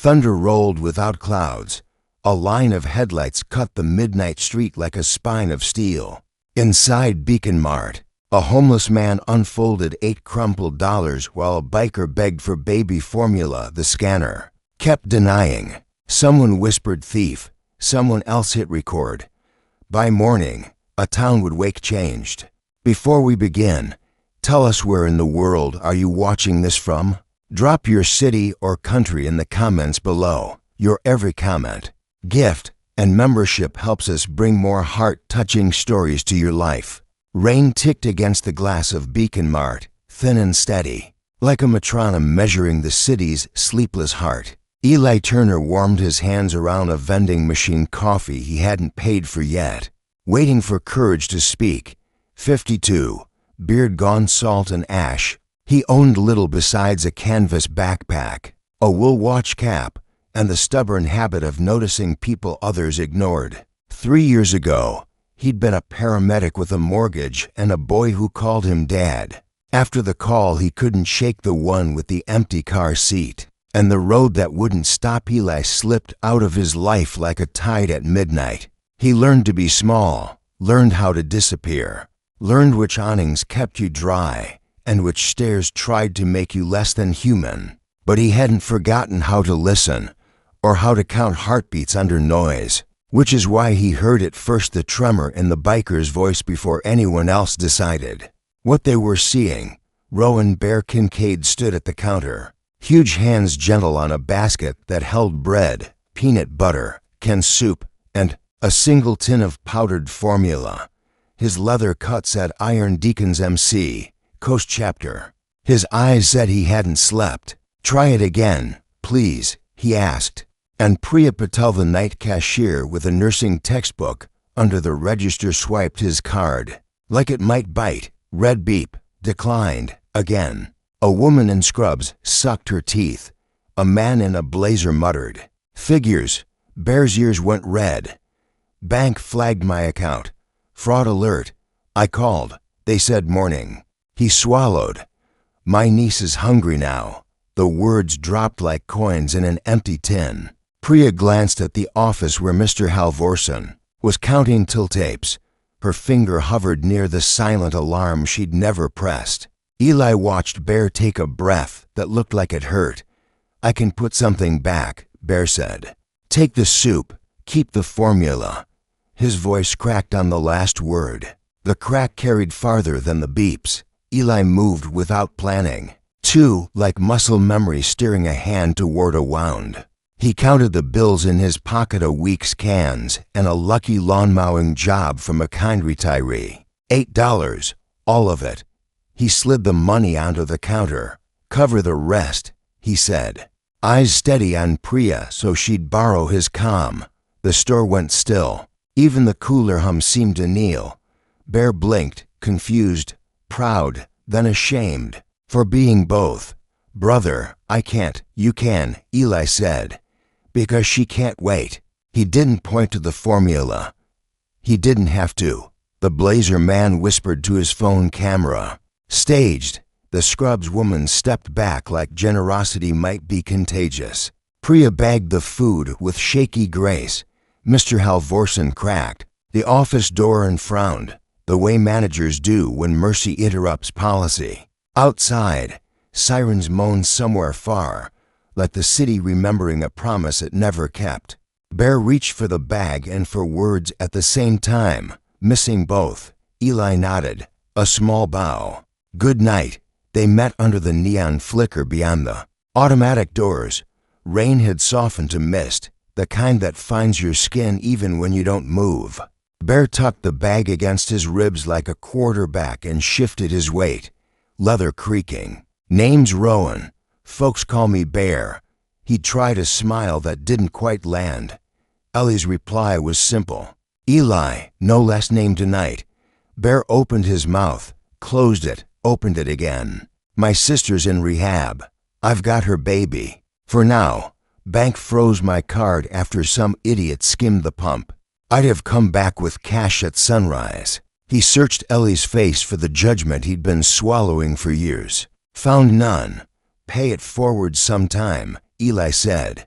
Thunder rolled without clouds. A line of headlights cut the midnight street like a spine of steel. Inside Beacon Mart, a homeless man unfolded 8 crumpled dollars while a biker begged for baby formula. The scanner kept denying. Someone whispered thief. Someone else hit record. By morning, a town would wake changed. Before we begin, tell us where in the world are you watching this from? Drop your city or country in the comments below. Your every comment, gift, and membership helps us bring more heart-touching stories to your life. Rain ticked against the glass of Beacon Mart, thin and steady, like a metronome measuring the city's sleepless heart. Eli Turner warmed his hands around a vending machine coffee he hadn't paid for yet, waiting for courage to speak. 52, beard gone salt and ash. He owned little besides a canvas backpack, a wool watch cap, and the stubborn habit of noticing people others ignored. 3 years ago, he'd been a paramedic with a mortgage and a boy who called him Dad. After the call, he couldn't shake the one with the empty car seat, and the road that wouldn't stop Eli slipped out of his life like a tide at midnight. He learned to be small, learned how to disappear, learned which awnings kept you dry, and which stairs tried to make you less than human. But he hadn't forgotten how to listen, or how to count heartbeats under noise, which is why he heard it first, the tremor in the biker's voice before anyone else decided what they were seeing. Rowan Bear Kincaid stood at the counter, huge hands gentle on a basket that held bread, peanut butter, canned soup, and a single tin of powdered formula. His leather cut said Iron Deacons MC, Coast Chapter. His eyes said he hadn't slept. Try it again, please, he asked. And Priya Patel, the night cashier with a nursing textbook under the register, swiped his card. Like it might bite. Red beep. Declined. Again. A woman in scrubs sucked her teeth. A man in a blazer muttered, "Figures." Bear's ears went red. Bank flagged my account. Fraud alert. I called. They said morning. He swallowed. My niece is hungry now. The words dropped like coins in an empty tin. Priya glanced at the office where Mr. Halvorsen was counting till tapes. Her finger hovered near the silent alarm she'd never pressed. Eli watched Bear take a breath that looked like it hurt. "I can put something back," Bear said. "Take the soup. Keep the formula." His voice cracked on the last word. The crack carried farther than the beeps. Eli moved without planning. 2, like muscle memory steering a hand toward a wound. He counted the bills in his pocket, a week's cans and a lucky lawn mowing job from a kind retiree. $8, all of it. He slid the money onto the counter. "Cover the rest," he said, eyes steady on Priya so she'd borrow his calm. The store went still. Even the cooler hum seemed to kneel. Bear blinked, confused, proud, then ashamed, for being both. "Brother, I can't." "You can," Eli said, "because she can't wait." He didn't point to the formula. He didn't have to. The blazer man whispered to his phone camera. Staged, the scrubs woman stepped back like generosity might be contagious. Priya bagged the food with shaky grace. Mr. Halvorsen cracked the office door and frowned, the way managers do when mercy interrupts policy. Outside, sirens moaned somewhere far, like the city remembering a promise it never kept. Bear reached for the bag and for words at the same time, missing both. Eli nodded, a small bow. "Good night." They met under the neon flicker beyond the automatic doors. Rain had softened to mist, the kind that finds your skin even when you don't move. Bear tucked the bag against his ribs like a quarterback and shifted his weight, leather creaking. "Name's Rowan. Folks call me Bear." He tried a smile that didn't quite land. Ellie's reply was simple. "Eli, no last name tonight." Bear opened his mouth, closed it, opened it again. "My sister's in rehab. I've got her baby. For now." Bank froze my card after some idiot skimmed the pump. I'd have come back with cash at sunrise. He searched Ellie's face for the judgment he'd been swallowing for years. Found none. "Pay it forward sometime," Eli said.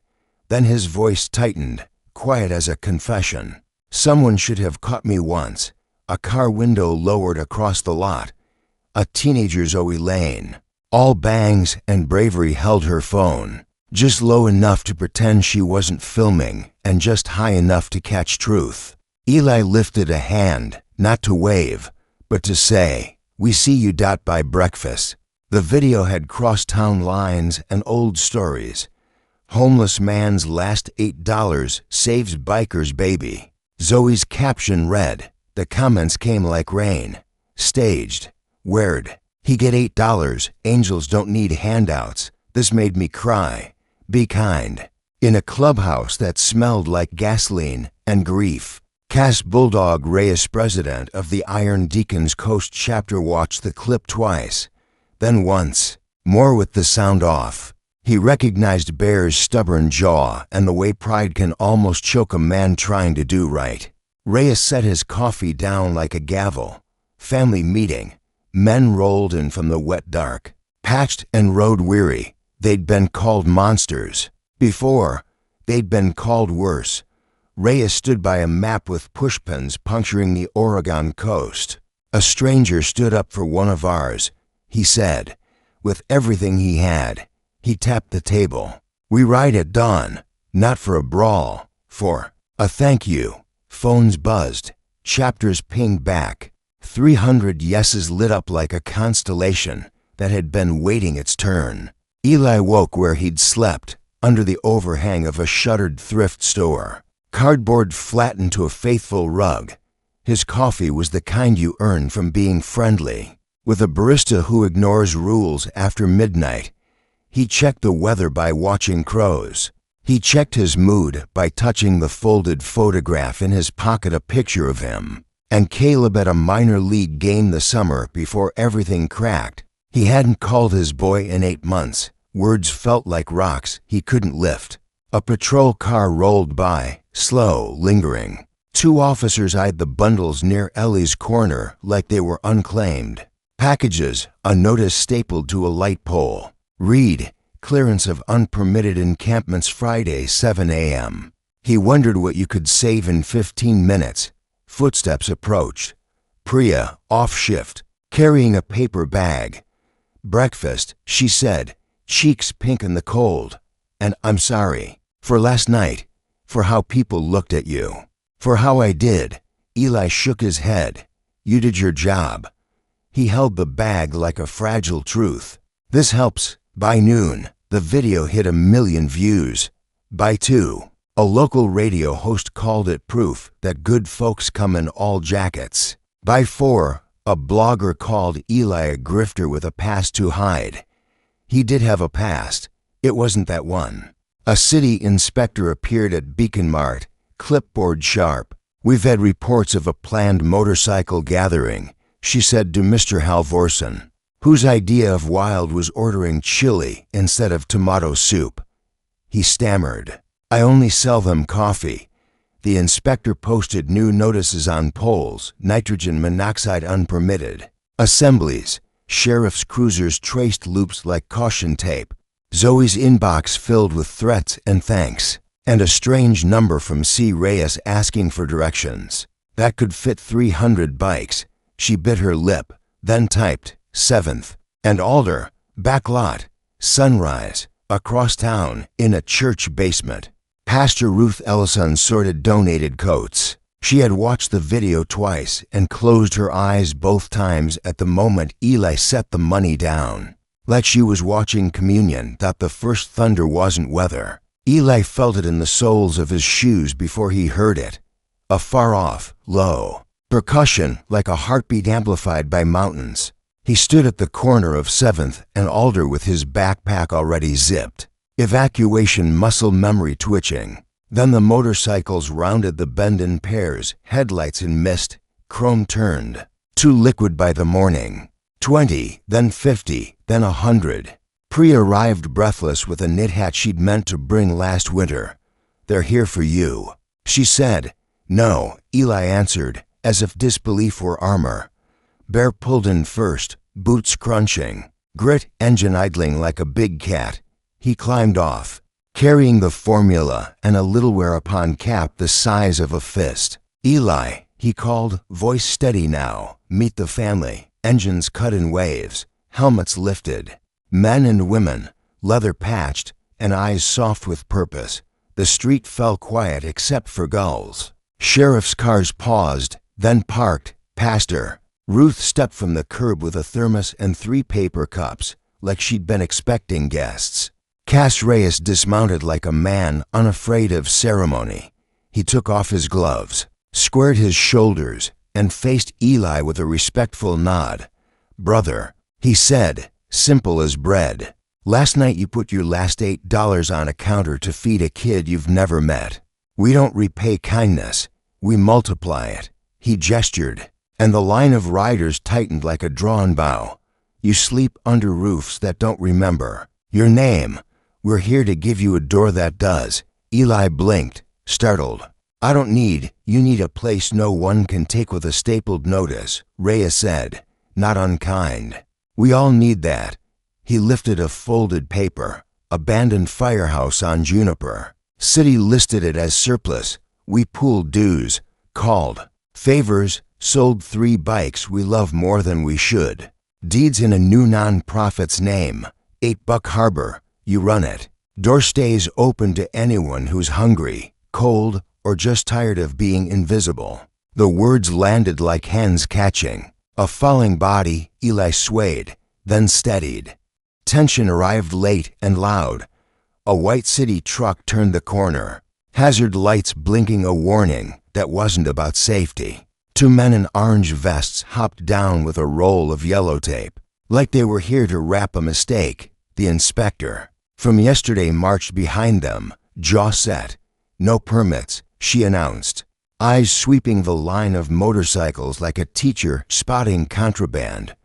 Then his voice tightened, quiet as a confession. Someone should have caught me once. A car window lowered across the lot. A teenager Zoey Lane. All bangs and bravery held her phone, just low enough to pretend she wasn't filming and just high enough to catch truth. Eli lifted a hand, not to wave, but to say, "We see you. By breakfast." The video had crossed town lines and old stories. Homeless man's last $8 saves biker's baby. Zoe's caption read, the comments came like rain. Staged. Weird. He get $8. Angels don't need handouts. This made me cry. Be kind. In a clubhouse that smelled like gasoline and grief. Cast Bulldog Reyes, president of the Iron Deacons Coast chapter, watched the clip twice. Then once, more with the sound off. He recognized Bear's stubborn jaw and the way pride can almost choke a man trying to do right. Reyes set his coffee down like a gavel. Family meeting. Men rolled in from the wet dark, patched and road-weary. They'd been called monsters. Before, they'd been called worse. Reyes stood by a map with pushpins puncturing the Oregon coast. A stranger stood up for one of ours, he said. With everything he had, he tapped the table. We ride at dawn, not for a brawl, for a thank you. Phones buzzed. Chapters pinged back. 300 yeses lit up like a constellation that had been waiting its turn. Eli woke where he'd slept, under the overhang of a shuttered thrift store. Cardboard flattened to a faithful rug. His coffee was the kind you earn from being friendly. With a barista who ignores rules after midnight, he checked the weather by watching crows. He checked his mood by touching the folded photograph in his pocket, a picture of him and Caleb at a minor league game the summer before everything cracked. He hadn't called his boy in 8 months. Words felt like rocks he couldn't lift. A patrol car rolled by, slow, lingering. 2 officers eyed the bundles near Ellie's corner like they were unclaimed. Packages, a notice stapled to a light pole. Read, clearance of unpermitted encampments Friday 7 a.m. He wondered what you could save in 15 minutes. Footsteps approached. Priya, off shift, carrying a paper bag. Breakfast, she said, cheeks pink in the cold. And I'm sorry. For last night. For how people looked at you. For how I did. Eli shook his head. You did your job. He held the bag like a fragile truth. This helps. By noon, the video hit 1 million views. By 2, a local radio host called it proof that good folks come in all jackets. By 4, a blogger called Eli a grifter with a past to hide. He did have a past. It wasn't that one. A city inspector appeared at Beacon Mart, clipboard sharp. We've had reports of a planned motorcycle gathering, she said to Mr. Halvorsen, whose idea of wild was ordering chili instead of tomato soup. He stammered, I only sell them coffee. The inspector posted new notices on poles, nitrogen monoxide unpermitted. Assemblies, sheriff's cruisers traced loops like caution tape. Zoe's inbox filled with threats and thanks, and a strange number from C. Reyes asking for directions. That could fit 300 bikes. She bit her lip, then typed, 7th, and Alder, backlot, sunrise, across town, in a church basement. Pastor Ruth Ellison sorted donated coats. She had watched the video twice and closed her eyes both times at the moment Eli set the money down. Like she was watching communion, thought the first thunder wasn't weather. Eli felt it in the soles of his shoes before he heard it. A far-off, low percussion like a heartbeat amplified by mountains. He stood at the corner of 7th and Alder with his backpack already zipped. Evacuation muscle memory twitching. Then the motorcycles rounded the bend in pairs, headlights in mist, chrome turned. Too liquid by the morning. 20, then 50, then 100. Priya arrived breathless with a knit hat she'd meant to bring last winter. They're here for you. She said. No, Eli answered, as if disbelief were armor. Bear pulled in first, boots crunching. Grit engine idling like a big cat. He climbed off. carrying the formula and a littleware cap the size of a fist. "Eli," he called, voice steady now. "Meet the family." Engines cut in waves, helmets lifted. Men and women, leather patched, and eyes soft with purpose. The street fell quiet except for gulls. Sheriff's cars paused, then parked, past her. Ruth stepped from the curb with a thermos and 3 paper cups, like she'd been expecting guests. Reyes dismounted like a man unafraid of ceremony. He took off his gloves, squared his shoulders, and faced Eli with a respectful nod. "Brother," he said, simple as bread, "last night you put your last $8 on a counter to feed a kid you've never met. We don't repay kindness, we multiply it." He gestured, and the line of riders tightened like a drawn bow. "You sleep under roofs that don't remember your name. We're here to give you a door that does." Eli blinked, startled. You need a place no one can take with a stapled notice," Reyes said, not unkind. "We all need that." He lifted a folded paper. "Abandoned firehouse on Juniper. City listed it as surplus. We pooled dues, called favors, sold 3 bikes we love more than we should. Deeds in a new non-profit's name. $8 Harbor, you run it. Door stays open to anyone who's hungry, cold, or just tired of being invisible." The words landed like hens catching. A falling body, Eli swayed, then steadied. Tension arrived late and loud. A white city truck turned the corner, hazard lights blinking a warning that wasn't about safety. 2 men in orange vests hopped down with a roll of yellow tape, like they were here to wrap a mistake. The inspector from yesterday marched behind them, jaw set. "No permits," she announced, eyes sweeping the line of motorcycles like a teacher spotting contraband.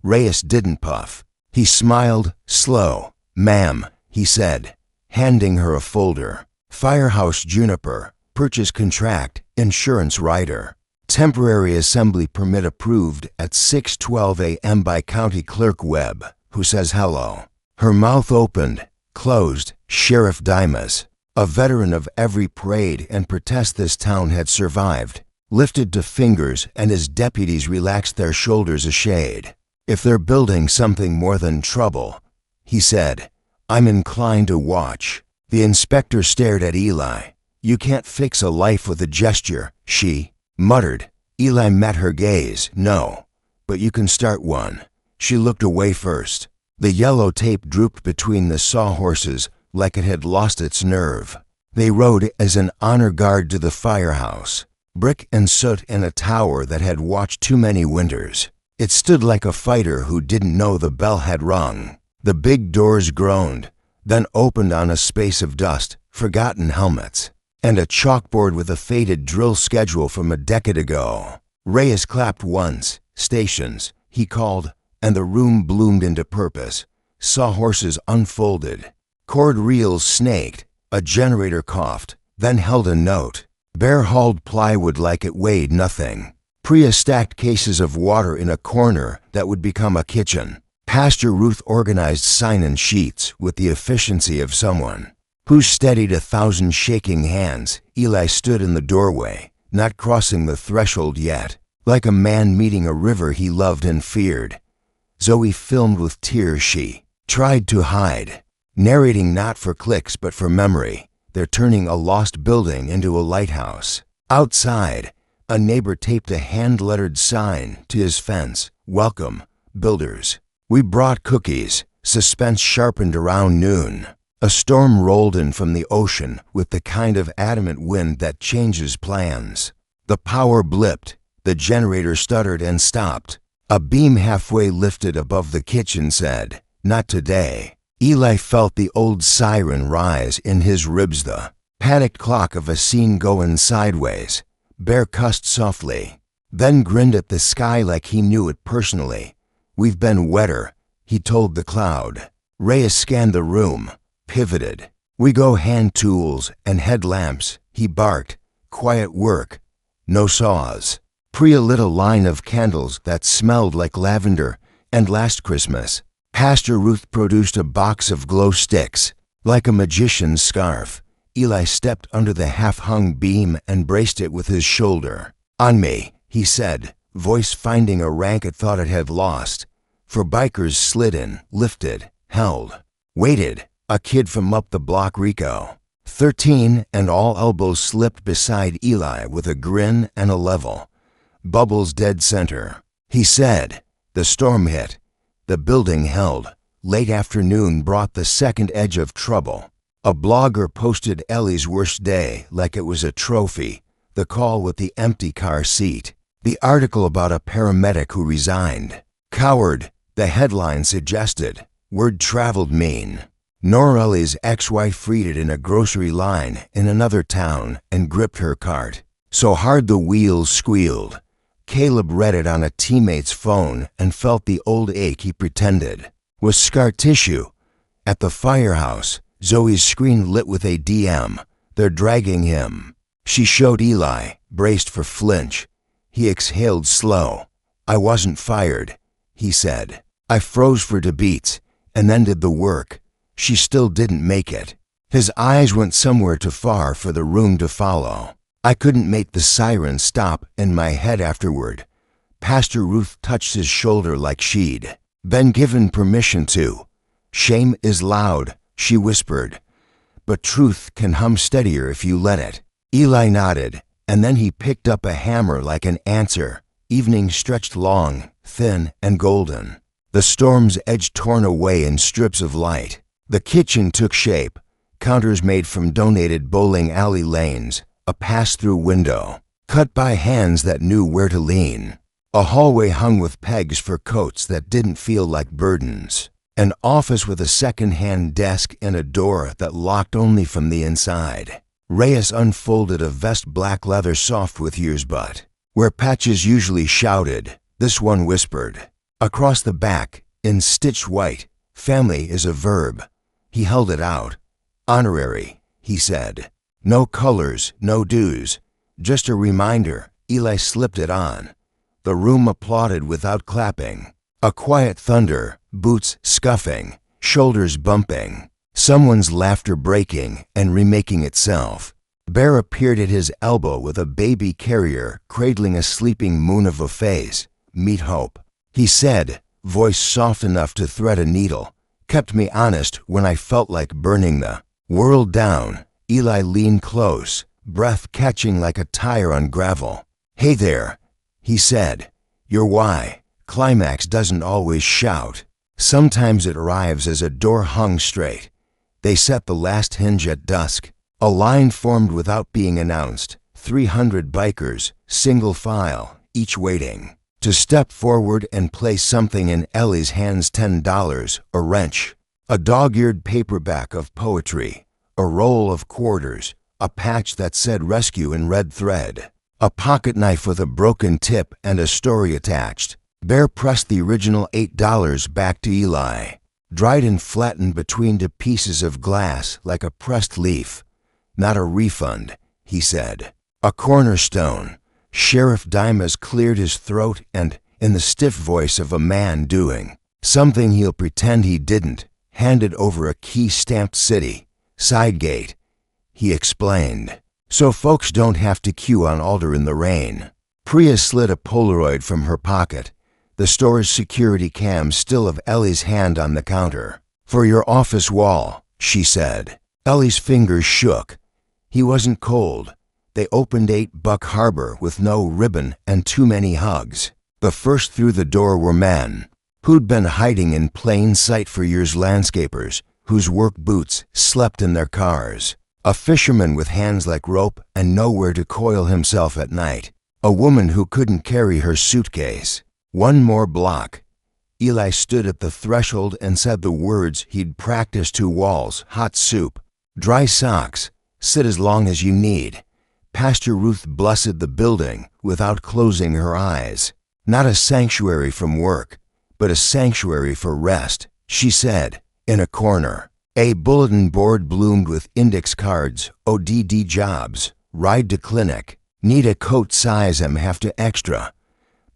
Reyes didn't puff. He smiled, slow. "Ma'am," he said, handing her a folder. "Firehouse Juniper, purchase contract, insurance rider. Temporary assembly permit approved at 6:12 a.m. by County Clerk Webb, who says hello." Her mouth opened, closed. Sheriff Dimas, a veteran of every parade and protest this town had survived, lifted to fingers, and his deputies relaxed their shoulders a shade. "If they're building something more than trouble," he said, "I'm inclined to watch." The inspector stared at Eli. "You can't fix a life with a gesture," she muttered. Eli met her gaze. "No, but you can start one." She looked away first. The yellow tape drooped between the sawhorses like it had lost its nerve. They rode as an honor guard to the firehouse, brick and soot in a tower that had watched too many winters. It stood like a fighter who didn't know the bell had rung. The big doors groaned, then opened on a space of dust, forgotten helmets, and a chalkboard with a faded drill schedule from a decade ago. Reyes clapped once. "Stations," he called, and the room bloomed into purpose. Sawhorses unfolded. Cord reels snaked. A generator coughed, then held a note. Bare-hauled plywood like it weighed nothing. Priya stacked cases of water in a corner that would become a kitchen. Pastor Ruth organized sign-in sheets with the efficiency of someone who steadied 1,000 shaking hands. Eli stood in the doorway, not crossing the threshold yet, like a man meeting a river he loved and feared. Zoey filmed with tears she tried to hide, narrating not for clicks but for memory. They're turning a lost building into a lighthouse. Outside, a neighbor taped a hand-lettered sign to his fence. "Welcome, builders. We brought cookies." Suspense sharpened around noon. A storm rolled in from the ocean with the kind of adamant wind that changes plans. The power blipped. The generator stuttered and stopped. A beam halfway lifted above the kitchen said, "Not today." Eli felt the old siren rise in his ribs, the panicked clock of a scene going sideways. Bear cussed softly, then grinned at the sky like he knew it personally. "We've been wetter," he told the cloud. Reyes scanned the room, pivoted. "We go hand tools and headlamps," he barked. "Quiet work. No saws." Priya lit a line of candles that smelled like lavender and last Christmas. Pastor Ruth produced a box of glow sticks. Like a magician's scarf, Eli stepped under the half-hung beam and braced it with his shoulder. "On me," he said, voice finding a rank it thought it had lost. For bikers slid in, lifted, held, waited. A kid from up the block, Rico, 13, and all elbows slipped beside Eli with a grin and a level. Bubbles dead center. He said. The storm hit. The building held. Late afternoon brought the second edge of trouble. A blogger posted Ellie's worst day like it was a trophy. The call with the empty car seat. The article about a paramedic who resigned. Coward, the headline suggested. Word traveled mean. Nora's ex-wife freed it in a grocery line in another town and gripped her cart. So hard the wheels squealed. Caleb read it on a teammate's phone and felt the old ache he pretended was scar tissue. At the Firehouse, Zoey's screen lit with a DM. They're dragging him. She showed Eli, braced for flinch. He exhaled slow. "I wasn't fired," he said. "I froze for debates and then did the work." She still didn't make it. His eyes went somewhere too far for the room to follow. I couldn't make the siren stop in my head afterward. Pastor Ruth touched his shoulder like she'd been given permission to. "Shame is loud," she whispered, "but truth can hum steadier if you let it." Eli nodded, and then he picked up a hammer like an answer. Evening stretched long, thin, and golden. The storm's edge torn away in strips of light. The kitchen took shape, counters made from donated bowling alley lanes, a pass-through window, cut by hands that knew where to lean, a hallway hung with pegs for coats that didn't feel like burdens, an office with a second-hand desk and a door that locked only from the inside. Reyes unfolded a vest black leather soft with years but, where patches usually shouted, this one whispered. Across the back, in stitched white, family is a verb. He held it out. "Honorary," he said. "No colors, no dues. Just a reminder." Eli slipped it on. The room applauded without clapping. A quiet thunder, boots scuffing, shoulders bumping, someone's laughter breaking and remaking itself. Bear appeared at his elbow with a baby carrier cradling a sleeping moon of a face. "Meet hope," he said, voice soft enough to thread a needle. "Kept me honest when I felt like burning the world down." Eli leaned close, breath catching like a tire on gravel. "Hey there," he said. "Your why climax doesn't always shout. Sometimes it arrives as a door hung straight." They set the last hinge at dusk. A line formed without being announced. 300 bikers, single file, each waiting to step forward and place something in Ellie's hands. $10, a wrench, a dog-eared paperback of poetry, a roll of quarters, a patch that said rescue in red thread, a pocket knife with a broken tip and a story attached. Bear pressed the original $8 back to Eli, dried and flattened between two pieces of glass like a pressed leaf. "Not a refund," he said. "A cornerstone." Sheriff Dimas cleared his throat and, in the stiff voice of a man doing something he'll pretend he didn't, handed over a key stamped city. "Side gate," he explained, "so folks don't have to queue on Alder in the rain." Priya slid a Polaroid from her pocket, the store's security cam still of Ellie's hand on the counter. "For your office wall," she said. Ellie's fingers shook. He wasn't cold. They opened 8 Buck Harbor with no ribbon and too many hugs. The first through the door were men who'd been hiding in plain sight for years, landscapers whose work boots slept in their cars, a fisherman with hands like rope and nowhere to coil himself at night, a woman who couldn't carry her suitcase. One more block. Eli stood at the threshold and said the words he'd practiced to walls: hot soup, dry socks, sit as long as you need. Pastor Ruth blessed the building without closing her eyes. "Not a sanctuary from work, but a sanctuary for rest," she said. In a corner, a bulletin board bloomed with index cards: ODD jobs, ride to clinic, need a coat size M half to extra.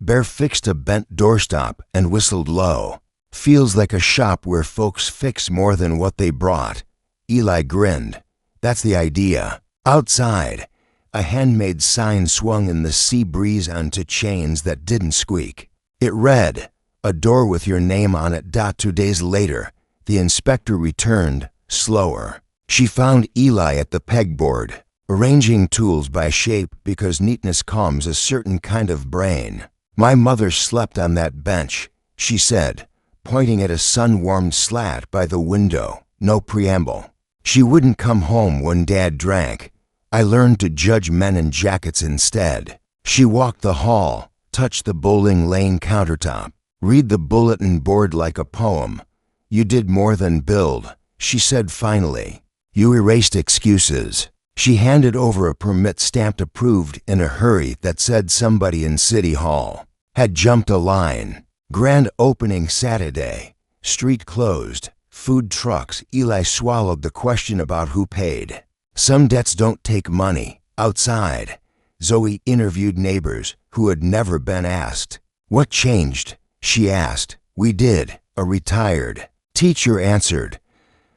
Bear fixed a bent doorstop and whistled low. "Feels like a shop where folks fix more than what they brought." Eli grinned. That's the idea. Outside, a handmade sign swung in the sea breeze onto chains that didn't squeak. It read, "A door with your name on it." 2 days later, the inspector returned, slower. She found Eli at the pegboard, arranging tools by shape because neatness calms a certain kind of brain. "My mother slept on that bench," she said, pointing at a sun-warmed slat by the window. No preamble. "She wouldn't come home when Dad drank. I learned to judge men in jackets instead." She walked the hall, touched the bowling lane countertop, read the bulletin board like a poem. "You did more than build," she said finally. "You erased excuses." She handed over a permit stamped approved in a hurry that said somebody in City Hall had jumped a line. Grand opening Saturday. Street closed. Food trucks. Eli swallowed the question about who paid. Some debts don't take money. Outside, Zoey interviewed neighbors who had never been asked. "What changed?" she asked. "We did," a retired teacher answered.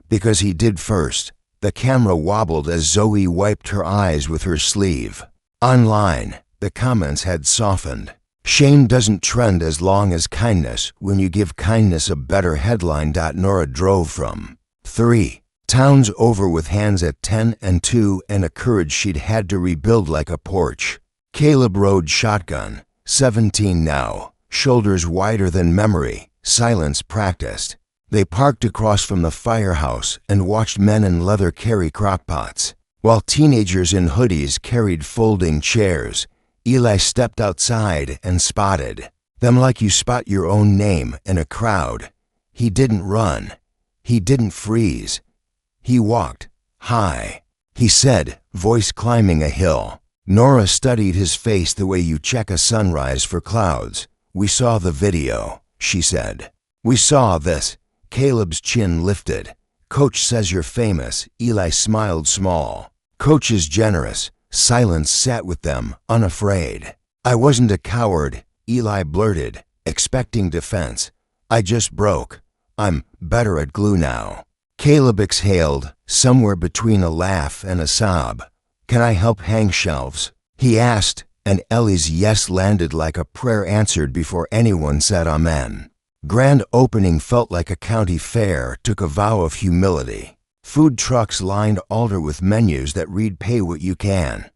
"Because he did first." The camera wobbled as Zoey wiped her eyes with her sleeve. Online, the comments had softened. "Shame doesn't trend as long as kindness when you give kindness a better headline." Nora drove from 3 towns over with hands at 10 and 2 and a courage she'd had to rebuild like a porch. Caleb rode shotgun, 17 now, shoulders wider than memory, silence practiced. They parked across from the Firehouse and watched men in leather carry crockpots, while teenagers in hoodies carried folding chairs. Eli stepped outside and spotted them like you spot your own name in a crowd. He didn't run. He didn't freeze. He walked high. He said, voice climbing a hill. Nora studied his face the way you check a sunrise for clouds. "We saw the video," she said. "We saw this." Caleb's chin lifted. "Coach says you're famous." Eli smiled small. "Coach is generous." Silence sat with them, unafraid. "I wasn't a coward," Eli blurted, expecting defense. "I just broke. I'm better at glue now." Caleb exhaled, somewhere between a laugh and a sob. "Can I help hang shelves?" he asked, and Ellie's yes landed like a prayer answered before anyone said amen. Grand opening felt like a county fair, took a vow of humility. Food trucks lined altar with menus that read "Pay what you can."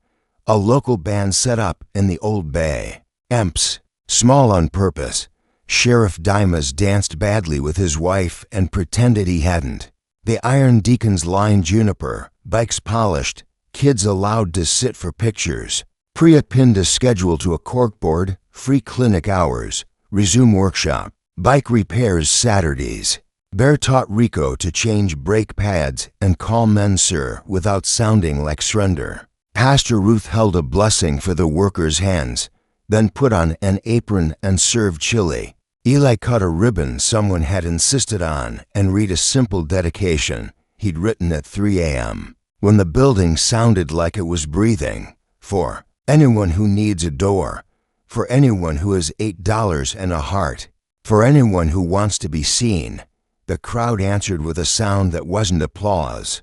A local band set up in the Old Bay. Emps, small on purpose. Sheriff Dimas danced badly with his wife and pretended he hadn't. The Iron Deacons lined Juniper, bikes polished, kids allowed to sit for pictures. Priya pinned a schedule to a corkboard, free clinic hours, resume workshop, bike repairs Saturdays. Bear taught Rico to change brake pads and call men sir without sounding like surrender. Pastor Ruth held a blessing for the workers' hands, then put on an apron and served chili. Eli cut a ribbon someone had insisted on and read a simple dedication he'd written at 3 a.m. when the building sounded like it was breathing. "For anyone who needs a door, for anyone who has $8 and a heart, for anyone who wants to be seen." The crowd answered with a sound that wasn't applause.